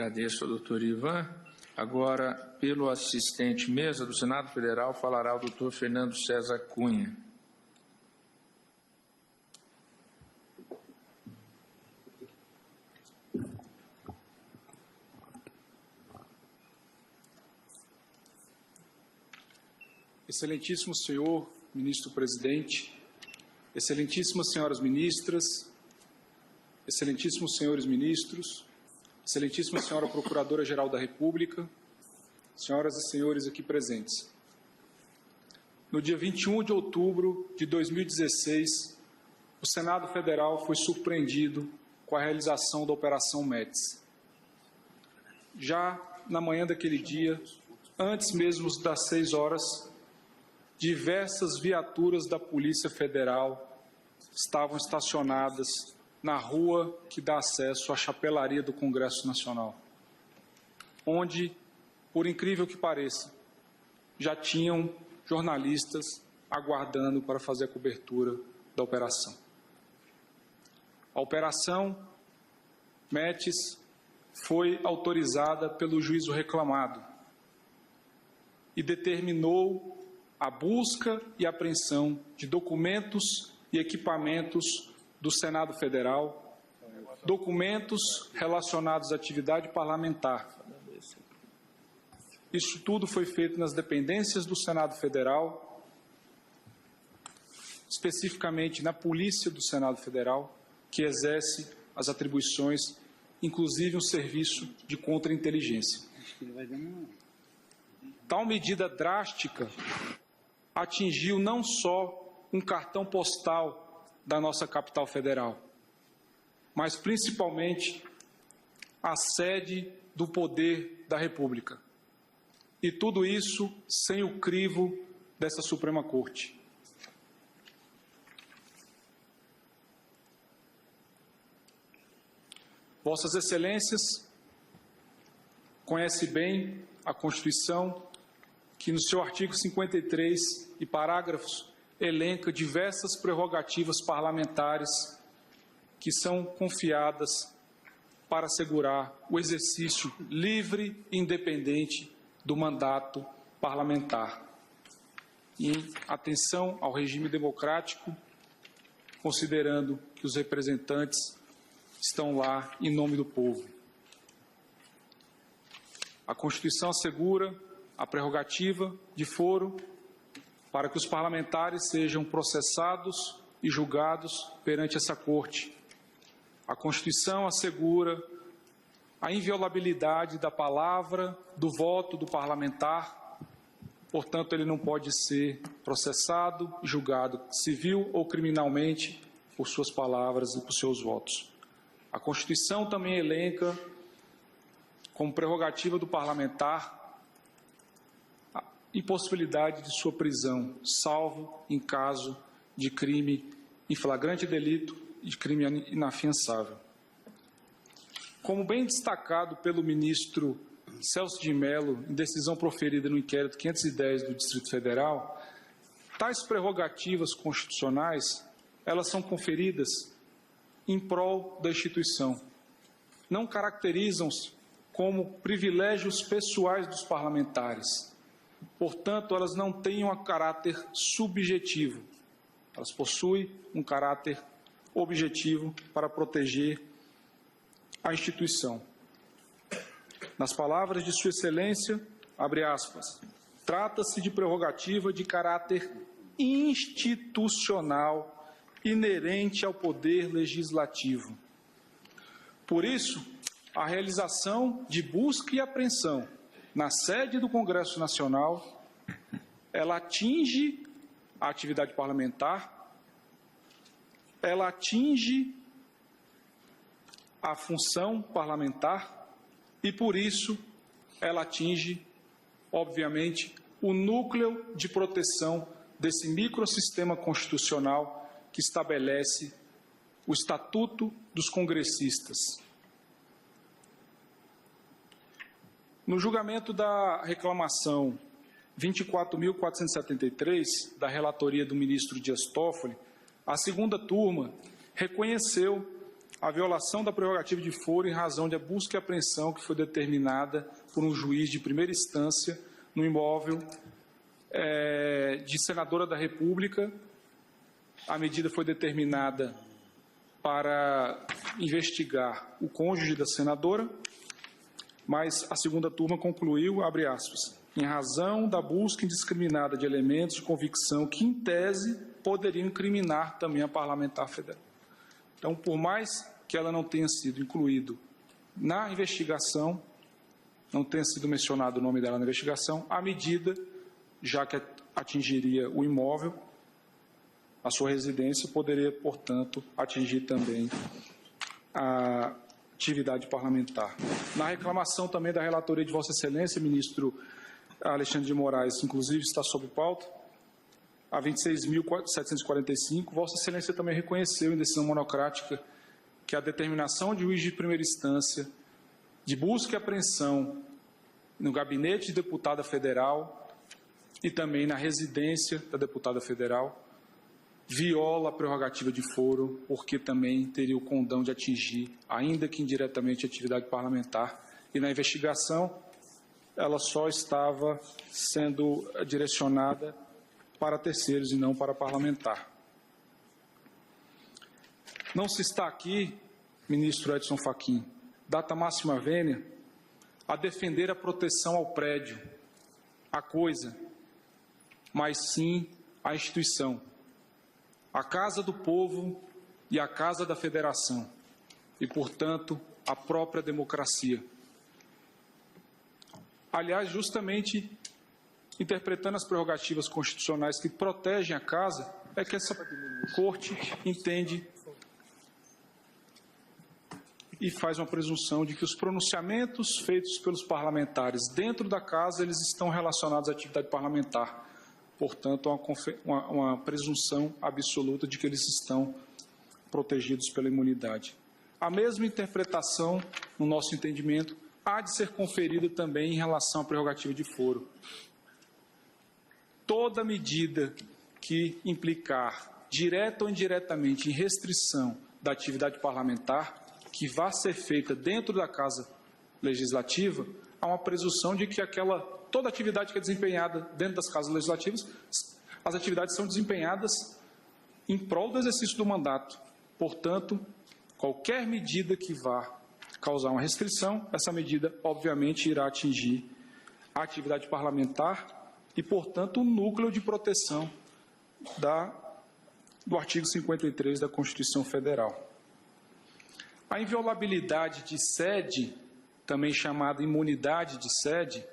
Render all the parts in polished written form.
Agradeço ao doutor Ivan. Agora, pelo assistente mesa do Senado Federal, falará o doutor Fernando César Cunha. Excelentíssimo senhor ministro-presidente, excelentíssimas senhoras ministras, excelentíssimos senhores ministros, excelentíssima senhora Procuradora-Geral da República, senhoras e senhores aqui presentes. No dia 21 de outubro de 2016, o Senado Federal foi surpreendido com a realização da Operação METS. Já na manhã daquele dia, antes mesmo das 6 horas, diversas viaturas da Polícia Federal estavam estacionadas na rua que dá acesso à chapelaria do Congresso Nacional, onde, por incrível que pareça, já tinham jornalistas aguardando para fazer a cobertura da operação. A Operação METS foi autorizada pelo juízo reclamado e determinou a busca e apreensão de documentos e equipamentos do Senado Federal, documentos relacionados à atividade parlamentar. Isso tudo foi feito nas dependências do Senado Federal, especificamente na Polícia do Senado Federal, que exerce as atribuições, inclusive um serviço de contra-inteligência. Tal medida drástica atingiu não só um cartão postal da nossa capital federal, mas principalmente a sede do poder da República. E tudo isso sem o crivo dessa Suprema Corte. Vossas Excelências conhecem bem a Constituição, que no seu artigo 53 e parágrafos elenca diversas prerrogativas parlamentares que são confiadas para assegurar o exercício livre e independente do mandato parlamentar. E em atenção ao regime democrático, considerando que os representantes estão lá em nome do povo. A Constituição assegura a prerrogativa de foro para que os parlamentares sejam processados e julgados perante essa Corte. A Constituição assegura a inviolabilidade da palavra, do voto do parlamentar, portanto, ele não pode ser processado e julgado civil ou criminalmente por suas palavras e por seus votos. A Constituição também elenca como prerrogativa do parlamentar a impossibilidade de sua prisão, salvo em caso de crime em flagrante delito e de crime inafiançável. Como bem destacado pelo ministro Celso de Mello, em decisão proferida no inquérito 510 do Distrito Federal, tais prerrogativas constitucionais, elas são conferidas em prol da instituição. Não caracterizam-se como privilégios pessoais dos parlamentares. Portanto, elas não têm um caráter subjetivo. Elas possuem um caráter objetivo para proteger a instituição. Nas palavras de Sua Excelência, abre aspas, trata-se de prerrogativa de caráter institucional inerente ao poder legislativo. Por isso, a realização de busca e apreensão na sede do Congresso Nacional, ela atinge a atividade parlamentar, ela atinge a função parlamentar e, por isso, ela atinge, obviamente, o núcleo de proteção desse microsistema constitucional que estabelece o Estatuto dos Congressistas. No julgamento da reclamação 24.473, da relatoria do ministro Dias Toffoli, a segunda turma reconheceu a violação da prerrogativa de foro em razão da busca e apreensão que foi determinada por um juiz de primeira instância no imóvel de senadora da República. A medida foi determinada para investigar o cônjuge da senadora, mas a segunda turma concluiu, abre aspas, em razão da busca indiscriminada de elementos de convicção que, em tese, poderiam incriminar também a parlamentar federal. Então, por mais que ela não tenha sido incluído na investigação, não tenha sido mencionado o nome dela na investigação, a medida, já que atingiria o imóvel, a sua residência, poderia, portanto, atingir também a atividade parlamentar. Na reclamação também da relatoria de Vossa Excelência, ministro Alexandre de Moraes, inclusive está sob pauta, a 26.745, Vossa Excelência também reconheceu em decisão monocrática que a determinação de juiz de primeira instância de busca e apreensão no gabinete de deputada federal e também na residência da deputada federal viola a prerrogativa de foro, porque também teria o condão de atingir, ainda que indiretamente, a atividade parlamentar. E na investigação, ela só estava sendo direcionada para terceiros e não para parlamentar. Não se está aqui, ministro Edson Fachin, data máxima vênia, a defender a proteção ao prédio, à coisa, mas sim à instituição, a Casa do Povo e a Casa da Federação, e, portanto, a própria democracia. Aliás, justamente interpretando as prerrogativas constitucionais que protegem a Casa, é que essa Corte entende e faz uma presunção de que os pronunciamentos feitos pelos parlamentares dentro da Casa, eles estão relacionados à atividade parlamentar. Portanto, uma presunção absoluta de que eles estão protegidos pela imunidade. A mesma interpretação, no nosso entendimento, há de ser conferida também em relação à prerrogativa de foro. Toda medida que implicar, direta ou indiretamente, em restrição da atividade parlamentar, que vá ser feita dentro da Casa Legislativa, há uma presunção de que toda atividade que é desempenhada dentro das Casas Legislativas, as atividades são desempenhadas em prol do exercício do mandato. Portanto, qualquer medida que vá causar uma restrição, essa medida, obviamente, irá atingir a atividade parlamentar e, portanto, o núcleo de proteção do artigo 53 da Constituição Federal. A inviolabilidade de sede, também chamada imunidade de sede,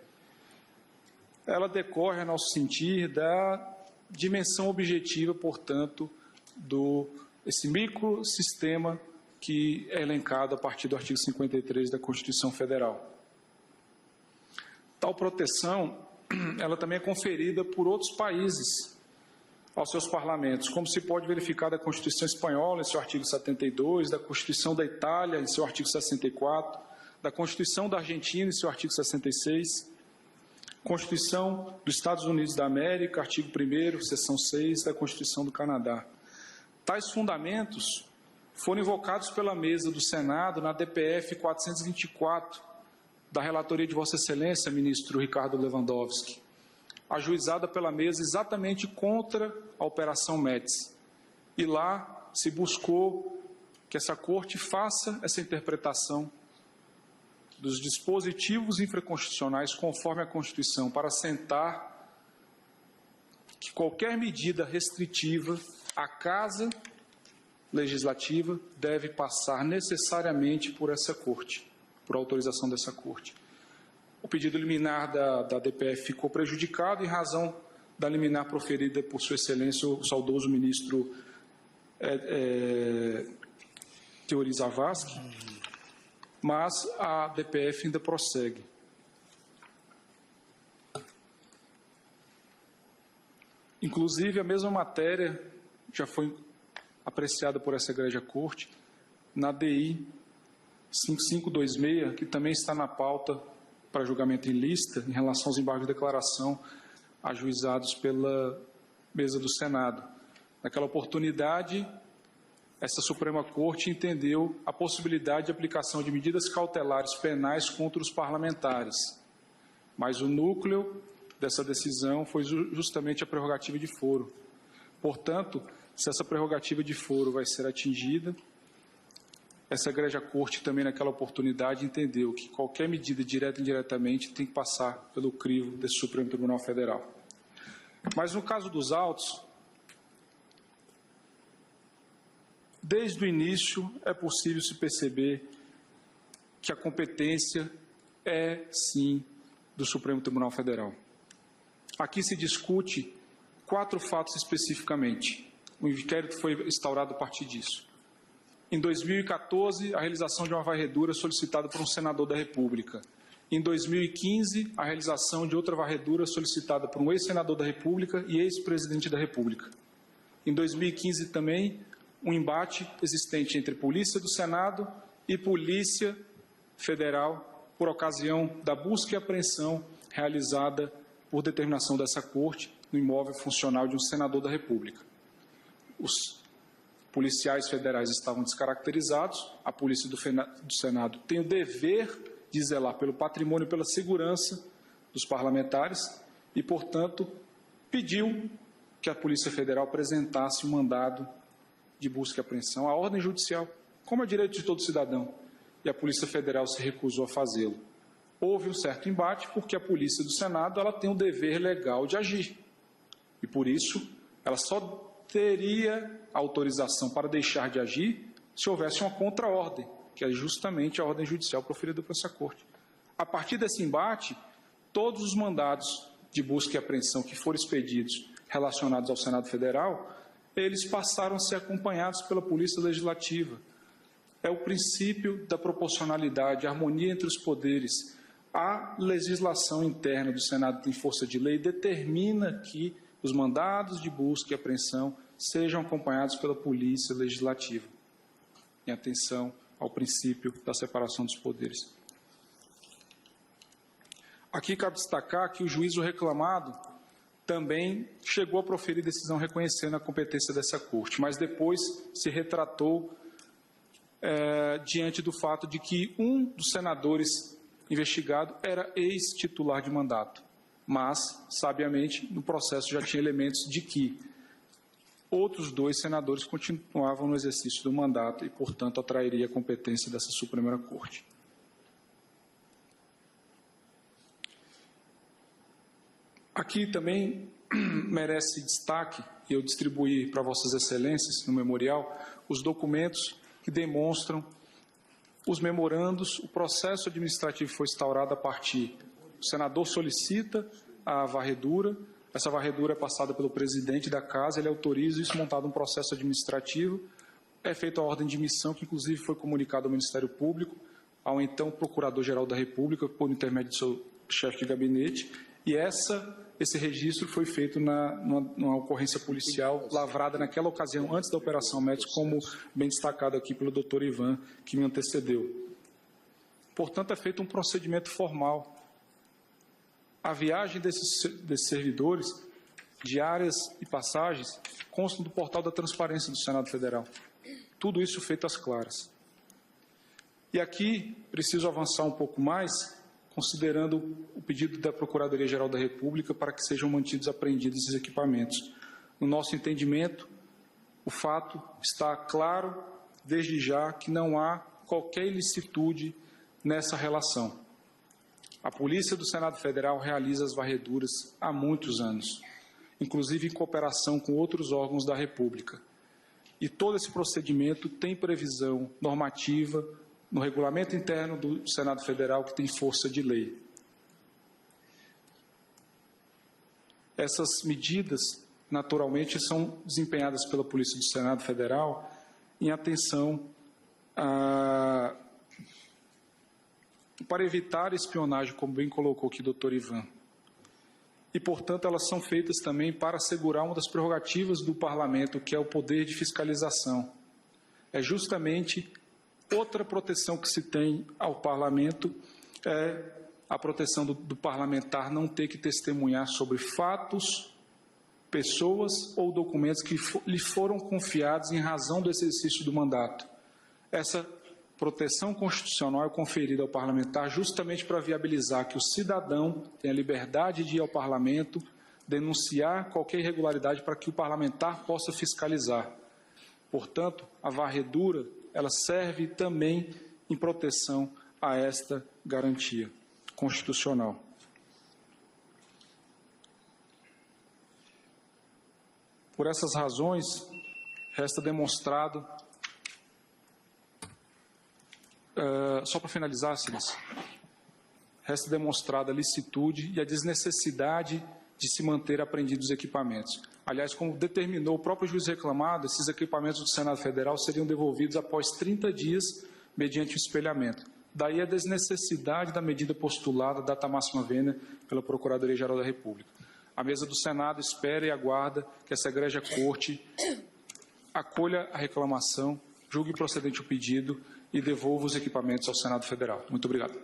ela decorre, a nosso sentir, da dimensão objetiva, portanto, desse microsistema que é elencado a partir do artigo 53 da Constituição Federal. Tal proteção, ela também é conferida por outros países aos seus parlamentos, como se pode verificar da Constituição Espanhola, em seu artigo 72, da Constituição da Itália, em seu artigo 64, da Constituição da Argentina, em seu artigo 66, Constituição dos Estados Unidos da América, artigo 1º, seção 6, da Constituição do Canadá. Tais fundamentos foram invocados pela mesa do Senado na DPF 424, da relatoria de Vossa Excelência, ministro Ricardo Lewandowski, ajuizada pela mesa exatamente contra a Operação Médici. E lá se buscou que essa Corte faça essa interpretação dos dispositivos infraconstitucionais conforme a Constituição, para assentar que qualquer medida restritiva à Casa Legislativa deve passar necessariamente por essa Corte, por autorização dessa Corte. O pedido liminar da DPF ficou prejudicado em razão da liminar proferida por Sua Excelência, o saudoso ministro Teori Zavascki, mas a DPF ainda prossegue. Inclusive, a mesma matéria já foi apreciada por essa Egrégia Corte na DI 5526, que também está na pauta para julgamento em lista, em relação aos embargos de declaração ajuizados pela mesa do Senado. Naquela oportunidade, essa Suprema Corte entendeu a possibilidade de aplicação de medidas cautelares penais contra os parlamentares, mas o núcleo dessa decisão foi justamente a prerrogativa de foro. Portanto, se essa prerrogativa de foro vai ser atingida, essa egrégia Corte também naquela oportunidade entendeu que qualquer medida direta ou indiretamente tem que passar pelo crivo desse Supremo Tribunal Federal. Mas no caso dos autos, desde o início é possível se perceber que a competência é, sim, do Supremo Tribunal Federal. Aqui se discute 4 fatos especificamente. O inquérito foi instaurado a partir disso. Em 2014, a realização de uma varredura solicitada por um senador da República. Em 2015, a realização de outra varredura solicitada por um ex-senador da República e ex-presidente da República. Em 2015 também, um embate existente entre Polícia do Senado e Polícia Federal por ocasião da busca e apreensão realizada por determinação dessa Corte no imóvel funcional de um senador da República. Os policiais federais estavam descaracterizados, a Polícia do Senado tem o dever de zelar pelo patrimônio e pela segurança dos parlamentares e, portanto, pediu que a Polícia Federal apresentasse um mandado de busca e apreensão, a ordem judicial, como é direito de todo cidadão, e a Polícia Federal se recusou a fazê-lo. Houve um certo embate porque a Polícia do Senado ela tem o dever legal de agir e, por isso, ela só teria autorização para deixar de agir se houvesse uma contra-ordem, que é justamente a ordem judicial proferida por essa Corte. A partir desse embate, todos os mandados de busca e apreensão que foram expedidos relacionados ao Senado Federal, eles passaram a ser acompanhados pela Polícia Legislativa. É o princípio da proporcionalidade, a harmonia entre os poderes. A legislação interna do Senado tem força de lei e determina que os mandados de busca e apreensão sejam acompanhados pela Polícia Legislativa, em atenção ao princípio da separação dos poderes. Aqui cabe destacar que o juízo reclamado também chegou a proferir decisão reconhecendo a competência dessa Corte, mas depois se retratou diante do fato de que um dos senadores investigado era ex-titular de mandato, mas, sabiamente, no processo já tinha elementos de que outros 2 senadores continuavam no exercício do mandato e, portanto, atrairia a competência dessa Suprema Corte. Aqui também merece destaque, e eu distribuí para Vossas Excelências, no memorial, os documentos que demonstram os memorandos, o processo administrativo foi instaurado a partir. O senador solicita a varredura, essa varredura é passada pelo presidente da Casa, ele autoriza isso, montado um processo administrativo, é feita a ordem de missão, que inclusive foi comunicada ao Ministério Público, ao então Procurador-Geral da República, por intermédio do seu chefe de gabinete, e esse registro foi feito numa ocorrência policial lavrada naquela ocasião, antes da Operação Métis, como bem destacado aqui pelo doutor Ivan, que me antecedeu. Portanto, é feito um procedimento formal. A viagem desses servidores, diárias e passagens, constam do portal da transparência do Senado Federal. Tudo isso feito às claras. E aqui preciso avançar um pouco mais, considerando o pedido da Procuradoria-Geral da República para que sejam mantidos apreendidos esses equipamentos. No nosso entendimento, o fato está claro, desde já, que não há qualquer ilicitude nessa relação. A Polícia do Senado Federal realiza as varreduras há muitos anos, inclusive em cooperação com outros órgãos da República. E todo esse procedimento tem previsão normativa no regulamento interno do Senado Federal, que tem força de lei. Essas medidas, naturalmente, são desempenhadas pela Polícia do Senado Federal em atenção para evitar espionagem, como bem colocou aqui o doutor Ivan. E, portanto, elas são feitas também para assegurar uma das prerrogativas do Parlamento, que é o poder de fiscalização. É justamente outra proteção que se tem ao Parlamento, é a proteção do parlamentar não ter que testemunhar sobre fatos pessoas ou documentos que lhe foram confiados em razão do exercício do mandato. Essa proteção constitucional é conferida ao parlamentar justamente para viabilizar que o cidadão tenha liberdade de ir ao parlamento, denunciar qualquer irregularidade para que o parlamentar possa fiscalizar. Portanto, a varredura, ela serve também em proteção a esta garantia constitucional. Por essas razões, resta demonstrado, só para finalizar, senhores, resta demonstrada a licitude e a desnecessidade de se manter apreendidos os equipamentos. Aliás, como determinou o próprio juiz reclamado, esses equipamentos do Senado Federal seriam devolvidos após 30 dias, mediante o espelhamento. Daí a desnecessidade da medida postulada, data máxima vênia, pela Procuradoria-Geral da República. A mesa do Senado espera e aguarda que essa egrégia corte acolha a reclamação, julgue procedente o pedido e devolva os equipamentos ao Senado Federal. Muito obrigado.